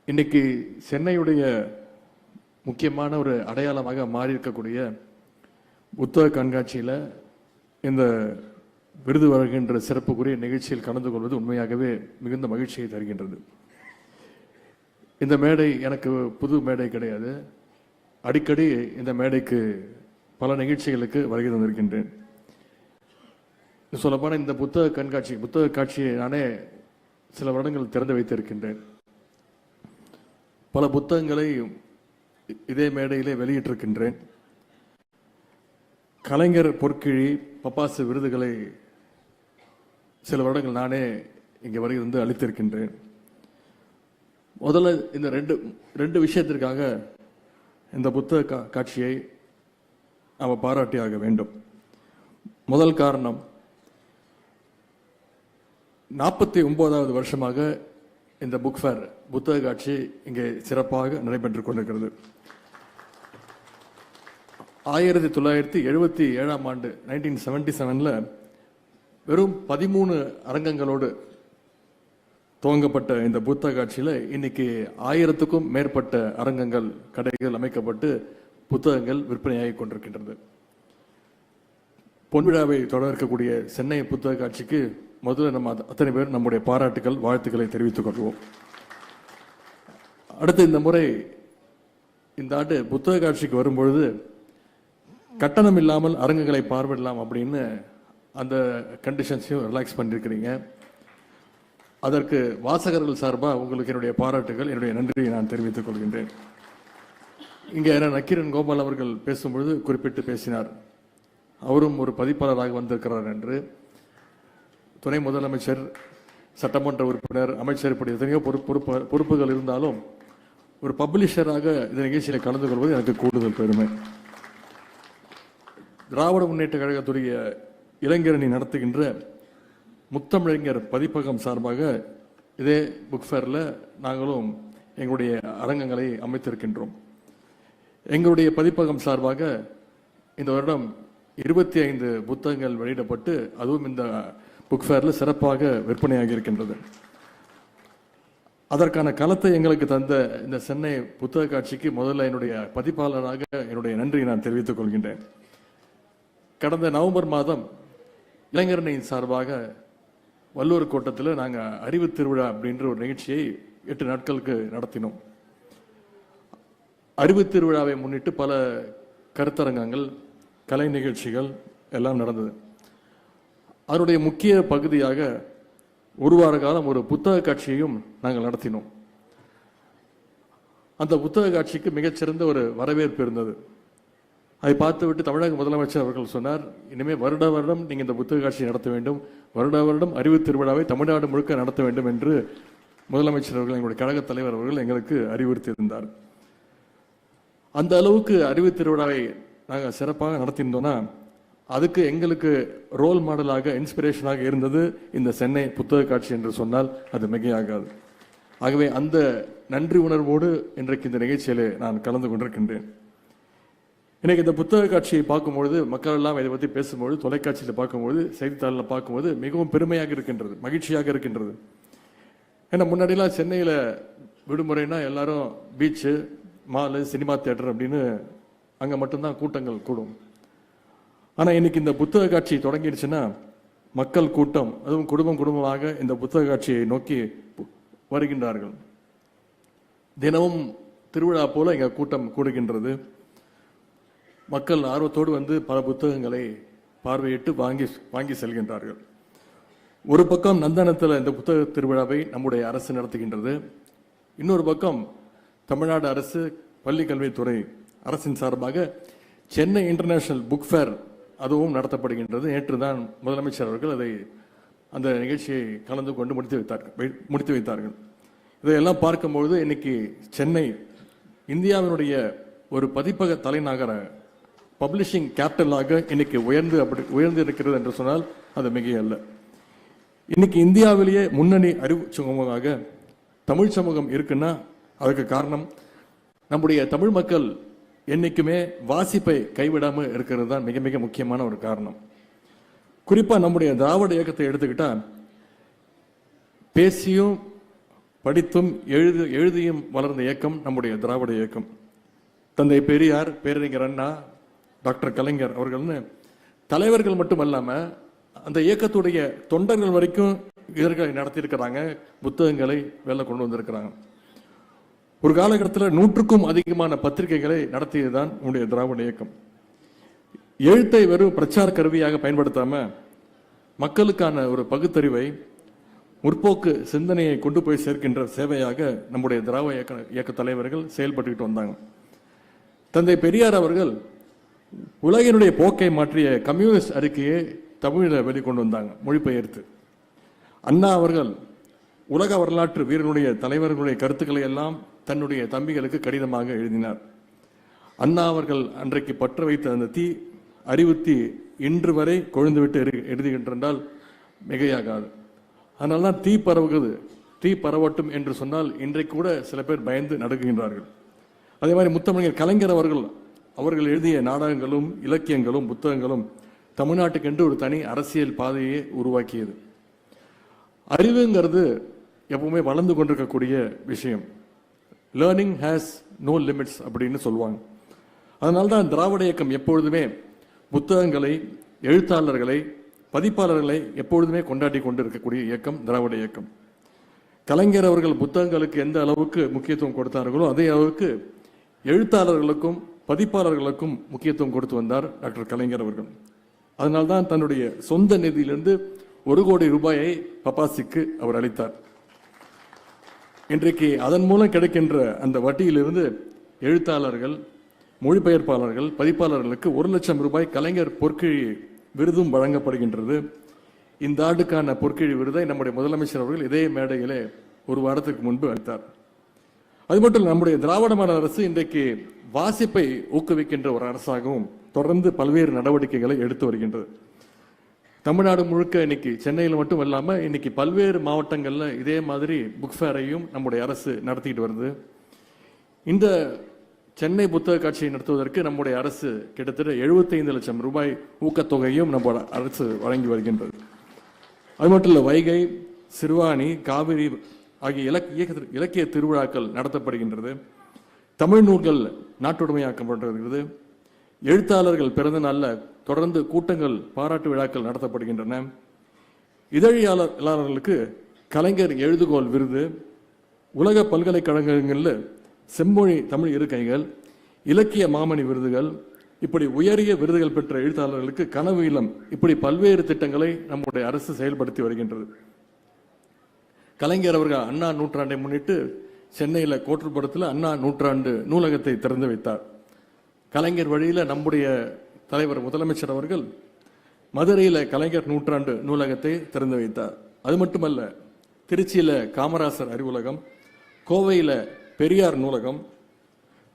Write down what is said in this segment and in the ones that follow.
இன்னைக்கு சென்னையுடைய முக்கியமான ஒரு அடையாளமாக மாறி இருக்கக்கூடிய புத்தக கண்காட்சியில் இந்த விருது வழங்குகின்ற சிறப்புக்குரிய நிகழ்ச்சியில் கலந்து கொள்வது உண்மையாகவே மிகுந்த மகிழ்ச்சியை தருகின்றது. இந்த மேடை எனக்கு புது மேடை கிடையாது. அடிக்கடி இந்த மேடைக்கு பல நிகழ்ச்சிகளுக்கு வருகை தந்திருக்கின்றேன். சொல்லப்போனால் இந்த புத்தக காட்சியை நானே சில வருடங்கள் திறந்து வைத்திருக்கின்றேன். பல புத்தகங்களை இதே மேடையிலே வெளியிட்டிருக்கின்றேன். கலைஞர் பொற்கிழி, பப்பாசு விருதுகளை சில வருடங்கள் நானே இங்கே வருகை அளித்திருக்கின்றேன். முதல்ல இந்த ரெண்டு விஷயத்திற்காக இந்த புத்தக காட்சியை நாம் பாராட்டியாக வேண்டும். முதல் காரணம், 49வது வருஷமாக இந்த புக் ஃபேர் புத்தக காட்சி இங்கே சிறப்பாக நடைபெற்றுக் கொண்டிருக்கிறது. 1977ஆம் ஆண்டு 1977 வெறும் 13 அரங்கங்களோடு துவங்கப்பட்ட இந்த புத்தக காட்சியில் இன்னைக்கு 1000க்கும் மேற்பட்ட அரங்கங்கள், கடைகள் அமைக்கப்பட்டு புத்தகங்கள் விற்பனையாகி கொண்டிருக்கின்றது. பொன்விழாவை தொடர இருக்கக்கூடிய சென்னை புத்தக காட்சிக்கு முதல்ல நம்ம அத்தனை பேர் நம்முடைய பாராட்டுகள், வாழ்த்துக்களை தெரிவித்துக் கொள்வோம். அடுத்து இந்த முறை இந்த ஆண்டு புத்தக காட்சிக்கு வரும்பொழுது கட்டணம் இல்லாமல் அரங்குகளை பார்வையிடலாம் அப்படின்னு அந்த கண்டிஷன்ஸையும் ரிலாக்ஸ் பண்ணியிருக்கிறீங்க. அதற்கு வாசகர்கள் சார்பாக உங்களுக்கு என்னுடைய பாராட்டுகள், என்னுடைய நன்றியை நான் தெரிவித்துக் கொள்கின்றேன். இங்கே நக்கீரன் கோபால் அவர்கள் பேசும்பொழுது குறிப்பிட்டு பேசினார். அவரும் ஒரு பதிப்பாளராக வந்திருக்கிறார் என்று. துணை முதலமைச்சர், சட்டமன்ற உறுப்பினர், அமைச்சர், இப்படி எத்தனையோ பொறுப்புகள் இருந்தாலும் ஒரு பப்ளிஷராக இந்த நிகழ்ச்சியில் கலந்து கொள்வது எனக்கு கூடுதல் பெருமை. திராவிட முன்னேற்ற கழகத்துடைய இளைஞரணி நடத்துகின்ற முத்தமிழறிஞர் பதிப்பகம் சார்பாக இதே புக் ஃபேரில் நாங்களும் எங்களுடைய அரங்கங்களை அமைத்திருக்கின்றோம். எங்களுடைய பதிப்பகம் சார்பாக இந்த வருடம் 25 புத்தகங்கள் வெளியிடப்பட்டு அதுவும் இந்த புக் ஃபேரில் சிறப்பாக விற்பனையாகி இருக்கின்றது. அதற்கான களத்தை எங்களுக்கு தந்த இந்த சென்னை புத்தக காட்சிக்கு முதல்ல என்னுடைய பதிப்பாளராக என்னுடைய நன்றியை நான் தெரிவித்துக் கொள்கின்றேன். கடந்த நவம்பர் மாதம் இளைஞரணியின் சார்பாக வல்லூர் கோட்டத்தில் நாங்கள் அறிவு திருவிழா அப்படின்ற ஒரு நிகழ்ச்சியை 8 நாட்களுக்கு நடத்தினோம். அறிவு திருவிழாவை முன்னிட்டு பல கருத்தரங்கங்கள், கலை நிகழ்ச்சிகள் எல்லாம் நடந்தது. அதனுடைய முக்கிய பகுதியாக ஒரு வார காலம் ஒரு புத்தக காட்சியையும் நாங்கள் நடத்தினோம். அந்த புத்தக காட்சிக்கு மிகச்சிறந்த ஒரு வரவேற்பு இருந்தது. அதை பார்த்துவிட்டு தமிழக முதலமைச்சர் அவர்கள் சொன்னார், இனிமேல் வருட வருடம் நீங்கள் இந்த புத்தக காட்சியை நடத்த வேண்டும், வருட வருடம் அறிவு திருவிழாவை தமிழ்நாடு முழுக்க நடத்த வேண்டும் என்று முதலமைச்சர் அவர்கள், எங்களுடைய கழக தலைவர் அவர்கள் எங்களுக்கு அறிவுறுத்தி இருந்தார். அந்த அளவுக்கு அறிவு திருவிழாவை நாங்கள் சிறப்பாக நடத்தியிருந்தோம்னா அதுக்கு எங்களுக்கு ரோல் மாடலாக, இன்ஸ்பிரேஷனாக இருந்தது இந்த சென்னை புத்தக காட்சி என்று சொன்னால் அது மிகையாகாது. ஆகவே அந்த நன்றி உணர்வோடு இன்றைக்கு இந்த நிகழ்ச்சியில் நான் கலந்து கொண்டிருக்கின்றேன். இன்னைக்கு இந்த புத்தக காட்சியை பார்க்கும்பொழுது, மக்கள் எல்லாம் இதை பற்றி பேசும்பொழுது, தொலைக்காட்சியில் பார்க்கும்பொழுது, செய்தித்தாளில் பார்க்கும்போது மிகவும் பெருமையாக இருக்கின்றது, மகிழ்ச்சியாக இருக்கின்றது. ஏன்னா முன்னாடிலாம் சென்னையில் விடுமுறைனா எல்லாரும் பீச்சு, மாலு, சினிமா தியேட்டர் அப்படின்னு அங்கே மட்டும்தான் கூட்டங்கள் கூடும். ஆனால் இன்னைக்கு இந்த புத்தக காட்சி தொடங்கிடுச்சுன்னா மக்கள் கூட்டம், அதுவும் குடும்பமாக இந்த புத்தக காட்சியை நோக்கி வருகின்றார்கள். தினமும் திருவிழா போல இங்கே கூட்டம் கூடுகின்றது. மக்கள் ஆர்வத்தோடு வந்து பல புத்தகங்களை பார்வையிட்டு வாங்கி செல்கின்றார்கள். ஒரு பக்கம் நந்தனத்தில் இந்த புத்தக திருவிழாவை நம்முடைய அரசு நடத்துகின்றது. இன்னொரு பக்கம் தமிழ்நாடு அரசு பள்ளி கல்வித்துறை அரசின் சார்பாக சென்னை இன்டர்நேஷனல் புக் ஃபேர் அதுவும் நடத்தப்படுகின்றது. நேற்று தான் முதலமைச்சர் அவர்கள் அந்த நிகழ்ச்சியை கலந்து கொண்டு முடித்து வைத்தார்கள். இதையெல்லாம் பார்க்கும்பொழுது இன்னைக்கு சென்னை இந்தியாவினுடைய ஒரு பதிப்பக தலைநகர, பப்ளிஷிங் கேபிட்டலாக இன்னைக்கு உயர்ந்து இருக்கிறது என்று சொன்னால் அது மிகையல்ல. இன்னைக்கு இந்தியாவிலேயே முன்னணி அறிவு சமூகமாக தமிழ் சமூகம் இருக்குன்னா அதுக்கு காரணம் நம்முடைய தமிழ் மக்கள் என்னைக்குமே வாசிப்பை கைவிடாமல் இருக்கிறது தான் மிக மிக முக்கியமான ஒரு காரணம். குறிப்பாக நம்முடைய திராவிட இயக்கத்தை எடுத்துக்கிட்டா பேசியும் படித்தும் எழுதியும் வளர்ந்த இயக்கம் நம்முடைய திராவிட இயக்கம். தந்தை பெரியார், பேரறிஞர் அண்ணா, டாக்டர் கலைஞர் அவர்கள்னு தலைவர்கள் மட்டுமல்லாம அந்த இயக்கத்துடைய தொண்டர்கள் வரைக்கும் இதர்களை நடத்தியிருக்கிறாங்க, புத்தகங்களை வெளில கொண்டு வந்திருக்கிறாங்க. ஒரு காலகட்டத்தில் 100க்கும் அதிகமான பத்திரிகைகளை நடத்தியதுதான் நம்முடைய திராவிட இயக்கம். எழுத்தை வெறும் பிரச்சார கருவியாக பயன்படுத்தாம மக்களுக்கான ஒரு பகுத்தறிவை, முற்போக்கு சிந்தனையை கொண்டு போய் சேர்க்கின்ற சேவையாக நம்முடைய திராவிட இயக்க தலைவர்கள் செயல்பட்டுக்கிட்டு வந்தாங்க. தந்தை பெரியார் அவர்கள் உலகினுடைய போக்கை மாற்றிய கம்யூனிஸ்ட் அறிக்கையை தமிழில் வெளிக்கொண்டு வந்தாங்க, மொழிபெயர்த்து. அண்ணா அவர்கள் உலக வரலாற்று வீரனுடைய தலைவர்களுடைய கருத்துக்களை எல்லாம் தன்னுடைய தம்பிகளுக்கு கடிதமாக எழுதினார். அண்ணா அவர்கள் அன்றைக்கு பற்ற வைத்த அந்த தீ அறிவுத்தி இன்று வரை கொழுந்துவிட்டு எழுதுகின்றால் மிகையாகாது. அதனால்தான் தீ பரவுகிறது, தீ பரவட்டும் என்று சொன்னால் இன்றைக்கு கூட சில பேர் பயந்து நடுங்குகின்றார்கள். அதே மாதிரி முத்தமிழர் கலைஞர் அவர்கள் எழுதிய நாடகங்களும் இலக்கியங்களும் புத்தகங்களும் தமிழ்நாட்டுக்கென்று ஒரு தனி அரசியல் பாதையை உருவாக்கியது. அறிவுங்கிறது எப்பவுமே வளர்ந்து கொண்டிருக்கக்கூடிய விஷயம். லேர்னிங் ஹேஸ் நோ லிமிட்ஸ் அப்படின்னு சொல்லுவாங்க. அதனால்தான் திராவிட இயக்கம் எப்பொழுதுமே புத்தகங்களை, எழுத்தாளர்களை, பதிப்பாளர்களை எப்பொழுதுமே கொண்டாடி கொண்டு இருக்கக்கூடிய இயக்கம் திராவிட இயக்கம். கலைஞர் அவர்கள் புத்தகங்களுக்கு எந்த அளவுக்கு முக்கியத்துவம் கொடுத்தார்களோ அதே அளவுக்கு எழுத்தாளர்களுக்கும் பதிப்பாளர்களுக்கும் முக்கியத்துவம் கொடுத்து வந்தார் டாக்டர் கலைஞர் அவர்கள். அதனால்தான் தன்னுடைய சொந்த நிதியிலிருந்து 1 கோடி ரூபாயை பப்பாசிக்கு அவர் அளித்தார். இன்றைக்கு அதன் மூலம் கிடைக்கின்ற அந்த வட்டியிலிருந்து எழுத்தாளர்கள், மொழிபெயர்ப்பாளர்கள், பதிப்பாளர்களுக்கு 1 லட்சம் ரூபாய் கலைஞர் பொற்கிழி விருதும் வழங்கப்படுகின்றது. இந்த ஆண்டுக்கான பொற்கிழி விருதை நம்முடைய முதலமைச்சர் அவர்கள் இதே மேடையிலே 1 வாரத்துக்கு முன்பு அளித்தார். அது மட்டும் நம்முடைய திராவிட மாடல் அரசு இன்றைக்கு வாசிப்பை ஊக்குவிக்கின்ற ஒரு அரசாகவும் தொடர்ந்து பல்வேறு நடவடிக்கைகளை எடுத்து வருகின்றது. தமிழ்நாடு முழுக்க இன்னைக்கு சென்னையில் மட்டும் இல்லாம இன்னைக்கு பல்வேறு மாவட்டங்கள்ல இதே மாதிரி புக் ஃபேரையும் நம்முடைய அரசு நடத்திட்டு வருது. இந்த சென்னை புத்தக காட்சியை நடத்துவதற்கு நம்முடைய அரசு கிட்டத்தட்ட 75 லட்சம் ரூபாய் ஊக்கத்தொகையும் நம்ம அரசு வழங்கி வருகின்றது. அது மட்டும் இல்ல, வைகை, சிறுவாணி, காவிரி ஆகிய இலக்கிய திருவிழாக்கள் நடத்தப்படுகின்றது. தமிழ் நூல்கள் நாட்டுடைமையாக்கப்படுகிறது. எழுத்தாளர்கள் பிறந்த நாளில் தொடர்ந்து கூட்டங்கள், பாராட்டு விழாக்கள் நடத்தப்படுகின்றன. இதழியாளர்களுக்கு கலைஞர் எழுதுகோள் விருது, உலக பல்கலைக்கழகங்களில் செம்மொழி தமிழ் இருக்கைகள், இலக்கிய மாமணி விருதுகள், இப்படி உயரிய விருதுகள் பெற்ற எழுத்தாளர்களுக்கு கனவு இல்லம், இப்படி பல்வேறு திட்டங்களை நம்முடைய அரசு செயல்படுத்தி வருகின்றது. கலைஞர் அவர்கள் அண்ணா நூற்றாண்டை முன்னிட்டு சென்னையில் கோட்டுப்புறத்தில் அண்ணா நூற்றாண்டு நூலகத்தை திறந்து வைத்தார். கலைஞர் வழியில் நம்முடைய தலைவர் முதலமைச்சர் அவர்கள் மதுரையில் கலைஞர் நூற்றாண்டு நூலகத்தை திறந்து வைத்தார். அது மட்டுமல்ல, திருச்சியில் காமராசர் அறிவுலகம், கோவையில் பெரியார் நூலகம்,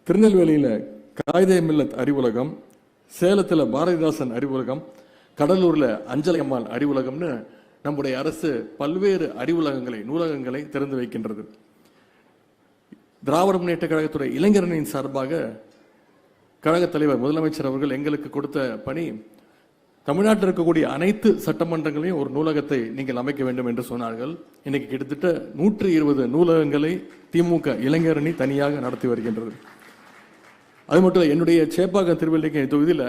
திருநெல்வேலியில் காயிதே மில்லத் அறிவுலகம், சேலத்தில் பாரதிதாசன் அறிவுலகம், கடலூரில் அஞ்சலை அம்மாள் அறிவுலகம்னு நம்முடைய அரசு பல்வேறு அறிவுலகங்களை, நூலகங்களை திறந்து வைக்கின்றது. திராவிட முன்னேற்ற கழகத்துடைய இளைஞரணியின் சார்பாக கழக தலைவர் முதலமைச்சர் அவர்கள் எங்களுக்கு கொடுத்த பணி, தமிழ்நாட்டில் இருக்கக்கூடிய அனைத்து சட்டமன்றங்களையும் ஒரு நூலகத்தை நீங்கள் அமைக்க வேண்டும் என்று சொன்னார்கள். இன்னைக்கு கிட்டத்தட்ட 120 நூலகங்களை திமுக இளைஞரணி தனியாக நடத்தி வருகின்றது. அது மட்டும் இல்லை, என்னுடைய சேப்பாக்கம் திருவல்லிக்கேணி தொகுதியில்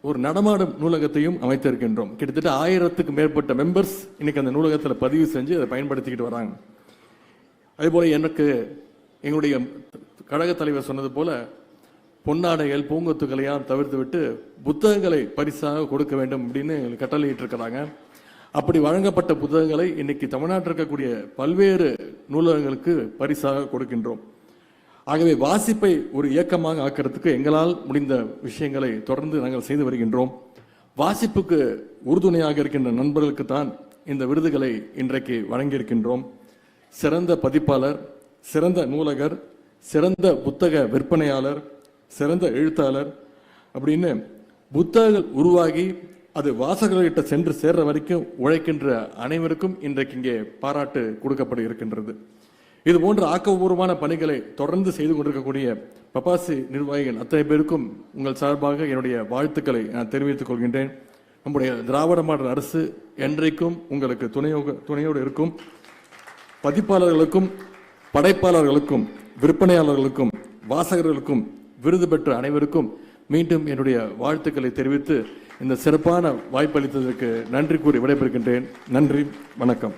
ஒரு நடமாடும் நூலகத்தையும் அமைத்திருக்கின்றோம். கிட்டத்தட்ட 1000க்கும் மேற்பட்ட மெம்பர்ஸ் இன்னைக்கு அந்த நூலகத்தில் பதிவு செஞ்சு அதை பயன்படுத்திக்கிட்டு வராங்க. அதேபோல எனக்கு எங்களுடைய கழக தலைவர் சொன்னது போல பொன்னாடைகள், பூங்கொத்துக்களையும் தவிர்த்து விட்டு புத்தகங்களை பரிசாக கொடுக்க வேண்டும் அப்படின்னு கட்டளையிட்டு இருக்கிறாங்க. அப்படி வழங்கப்பட்ட புத்தகங்களை இன்னைக்கு தமிழ்நாட்டில் இருக்கக்கூடிய பல்வேறு நூலகங்களுக்கு பரிசாக கொடுக்கின்றோம். ஆகவே வாசிப்பை ஒரு இயக்கமாக ஆக்கிறதுக்கு எங்களால் முடிந்த விஷயங்களை தொடர்ந்து நாங்கள் செய்து வருகின்றோம். வாசிப்புக்கு உறுதுணையாக இருக்கின்ற நண்பர்களுக்கு தான் இந்த விருதுகளை இன்றைக்கு வழங்கியிருக்கின்றோம். சிறந்த பதிப்பாளர், சிறந்த நூலகர், சிறந்த புத்தக விற்பனையாளர், சிறந்த எழுத்தாளர் அப்படின்னு புத்தகங்கள் உருவாகி அது வாசகர்கிட்ட சென்று சேர்ற வரைக்கும் உழைக்கின்ற அனைவருக்கும் இன்றைக்கு இங்கே பாராட்டு கொடுக்கப்பட இருக்கின்றது. இது போன்ற ஆக்கப்பூர்வமான பணிகளை தொடர்ந்து செய்து கொண்டிருக்கக்கூடிய பப்பாசி நிர்வாகிகள் அத்தனை பேருக்கும் உங்கள் சார்பாக என்னுடைய வாழ்த்துக்களை நான் தெரிவித்துக் கொள்கின்றேன். நம்முடைய திராவிட மாடல் அரசு என்றைக்கும் உங்களுக்கு துணையோடு இருக்கும். பதிப்பாளர்களுக்கும் படைப்பாளர்களுக்கும் விற்பனையாளர்களுக்கும் வாசகர்களுக்கும் விருது பெற்ற அனைவருக்கும் மீண்டும் என்னுடைய வாழ்த்துக்களை தெரிவித்து இந்த சிறப்பான வாய்ப்பளித்ததற்கு நன்றி கூறி விடைபெறுகின்றேன். நன்றி, வணக்கம்.